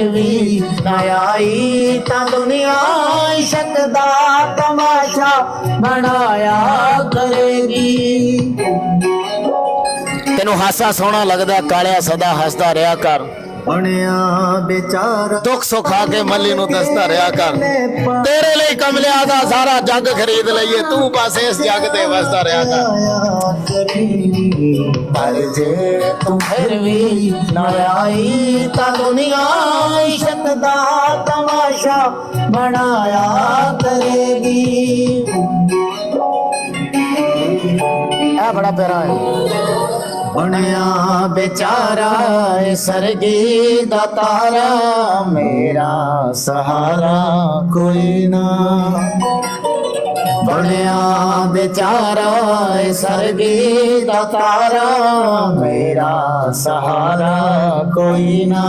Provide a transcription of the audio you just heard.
भी न आई तां दुनिया इश्क दा तमाशा बनाया करेगी। तेनू हासा सोहना लगदा कालिया सदा हसदा रहा कर, ਬਣਿਆ बेचारा दुख सुख आके मली नू दसदा रहा कर। तेरे लिए कमलिया दा सारा जग खरीद लईए, तू बस इस जग ते वसदा रहा कर। पर जे तू फिर भी न आई तां दुनिया इश्क दा तमाशा बनाया करेगी। ए बड़ा प्यारा है। ਬਣਿਆ बेचारा सरगी दा तारा, मेरा सहारा कोई ना। ਬਣਿਆ बेचारा सरगी दा तारा, मेरा सहारा कोई ना।